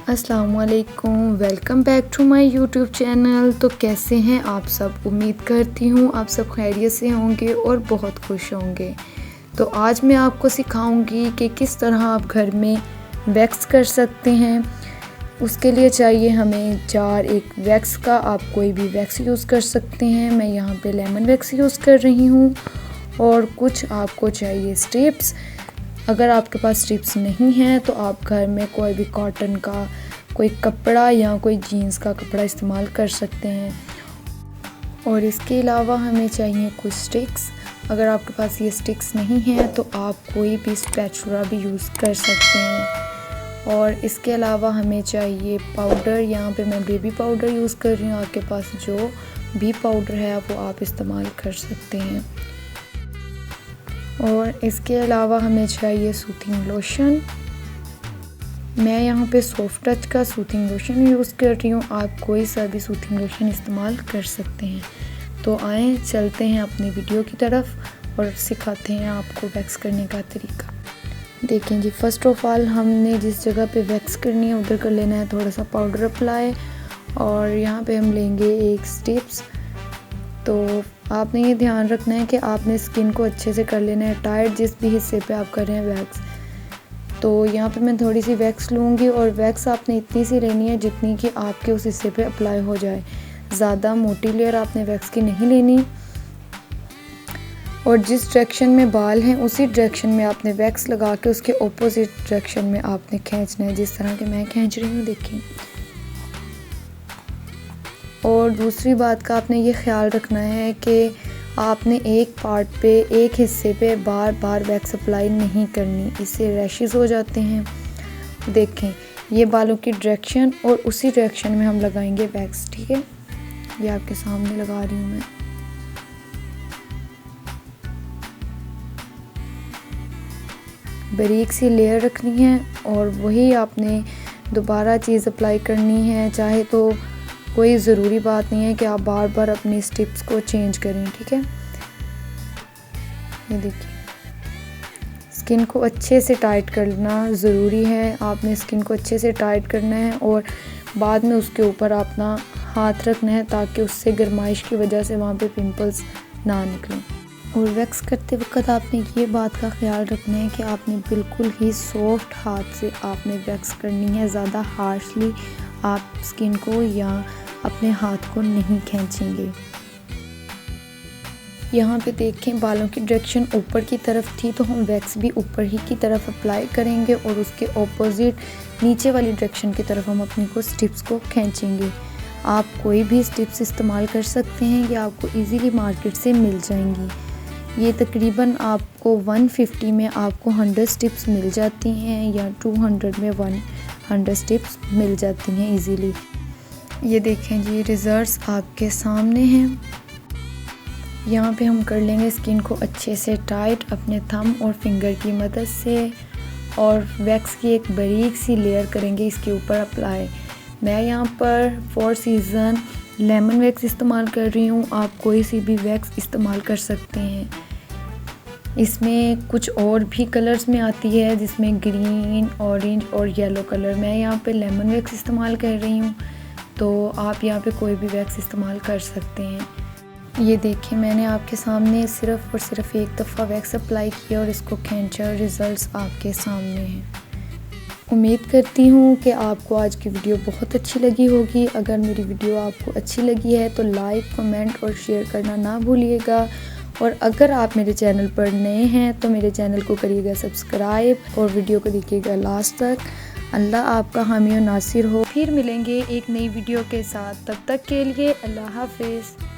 अस्सलामुअलैकुम, welcome back to my YouTube channel. तो कैसे हैं आप सब? उम्मीद करती हूँ आप सब खैरियत से होंगे और बहुत खुश होंगे। तो आज मैं आपको सिखाऊंगी कि किस तरह आप घर में वैक्स कर सकते हैं। उसके लिए चाहिए हमें जार एक वैक्स का। आप कोई भी वैक्स यूज़ कर सकते हैं। मैं यहाँ पे लेमन वैक्स यूज़ कर रही हूँ। और कुछ आपको चाहिए स्ट्रिप्स। अगर आपके पास स्ट्रिप्स नहीं हैं तो आप घर में कोई भी कॉटन का कोई कपड़ा या कोई जीन्स का कपड़ा इस्तेमाल कर सकते हैं। और इसके अलावा हमें चाहिए कुछ स्टिक्स। अगर आपके पास ये स्टिक्स नहीं हैं तो आप कोई भी स्पैचुला भी यूज़ कर सकते हैं। और इसके अलावा हमें चाहिए पाउडर। यहाँ पे मैं बेबी पाउडर यूज़ कर रही हूँ। आपके पास जो भी पाउडर है वो आप इस्तेमाल कर सकते हैं। और इसके अलावा हमें चाहिए सूथिंग लोशन। मैं यहाँ पे सॉफ्ट टच का सूथिंग लोशन यूज़ कर रही हूँ। आप कोई सा भी सूथिंग लोशन इस्तेमाल कर सकते हैं। तो आएँ चलते हैं अपनी वीडियो की तरफ और सिखाते हैं आपको वैक्स करने का तरीका। देखें जी, फ़र्स्ट ऑफ ऑल हमने जिस जगह पे वैक्स करनी है उधर कर लेना है थोड़ा सा पाउडर अप्लाई। और यहाँ पे हम लेंगे एक स्टिप्स। तो आपने ये ध्यान रखना है कि आपने स्किन को अच्छे से कर लेना है टाइट, जिस भी हिस्से पे आप कर रहे हैं वैक्स। तो यहाँ पे मैं थोड़ी सी वैक्स लूँगी और वैक्स आपने इतनी सी लेनी है जितनी कि आपके उस हिस्से पे अप्लाई हो जाए। ज़्यादा मोटी लेयर आपने वैक्स की नहीं लेनी। और जिस डायरेक्शन में बाल हैं उसी डायरेक्शन में आपने वैक्स लगा के उसके ऑपोजिट डायरेक्शन में आपने खींचना है, जिस तरह के मैं खींच रही हूँ, देखिए। और दूसरी बात का आपने ये ख्याल रखना है कि आपने एक पार्ट पे एक हिस्से पे बार बार वैक्स अप्लाई नहीं करनी, इससे रैशेस हो जाते हैं। देखें ये बालों की डायरेक्शन और उसी डायरेक्शन में हम लगाएंगे वैक्स, ठीक है। ये आपके सामने लगा रही हूँ मैं। बारीक सी लेयर रखनी है और वही आपने दोबारा चीज़ अप्लाई करनी है। चाहे तो कोई ज़रूरी बात नहीं है कि आप बार बार अपनी स्टिप्स को चेंज करें, ठीक है। ये देखिए, स्किन को अच्छे से टाइट करना ज़रूरी है। आपने स्किन को अच्छे से टाइट करना है और बाद में उसके ऊपर अपना हाथ रखना है ताकि उससे गर्माइश की वजह से वहाँ पे पिंपल्स ना निकलें। और वैक्स करते वक्त आपने ये बात का ख्याल रखना है कि आपने बिल्कुल ही सॉफ्ट हाथ से आपने वैक्स करनी है। ज़्यादा हार्शली आप स्किन को या अपने हाथ को नहीं खींचेंगे। यहाँ पे देखें बालों की डायरेक्शन ऊपर की तरफ थी तो हम वैक्स भी ऊपर ही की तरफ अप्लाई करेंगे और उसके ऑपोजिट नीचे वाली डायरेक्शन की तरफ हम अपनी को स्टिप्स को खींचेंगे। आप कोई भी स्टिप्स इस्तेमाल कर सकते हैं, ये आपको इजीली मार्केट से मिल जाएंगी। ये तकरीबन आपको 150 में आपको 100 स्टिप्स मिल जाती हैं या 200 में 100 स्टिप्स मिल जाती हैं इजीली। ये देखें जी, रिजल्ट्स आपके सामने हैं। यहाँ पे हम कर लेंगे स्किन को अच्छे से टाइट अपने थंब और फिंगर की मदद से और वैक्स की एक बारीक सी लेयर करेंगे इसके ऊपर अप्लाई। मैं यहाँ पर 4 सीज़न लेमन वैक्स इस्तेमाल कर रही हूँ। आप कोई सी भी वैक्स इस्तेमाल कर सकते हैं। इसमें कुछ और भी कलर्स में आती है जिसमें ग्रीन, ऑरेंज और येलो कलर। मैं यहाँ पे लेमन वैक्स इस्तेमाल कर रही हूँ, तो आप यहाँ पे कोई भी वैक्स इस्तेमाल कर सकते हैं। ये देखिए, मैंने आपके सामने सिर्फ़ और सिर्फ एक दफ़ा वैक्स अप्लाई किया और इसको खींचा। रिज़ल्ट्स आपके सामने हैं। उम्मीद करती हूँ कि आपको आज की वीडियो बहुत अच्छी लगी होगी। अगर मेरी वीडियो आपको अच्छी लगी है तो लाइक, कमेंट और शेयर करना ना भूलिएगा। और अगर आप मेरे चैनल पर नए हैं तो मेरे चैनल को करिएगा सब्सक्राइब और वीडियो को देखिएगा लास्ट तक। अल्लाह आपका हामी और नासिर हो। फिर मिलेंगे एक नई वीडियो के साथ, तब तक के लिए अल्लाह हाफिज़।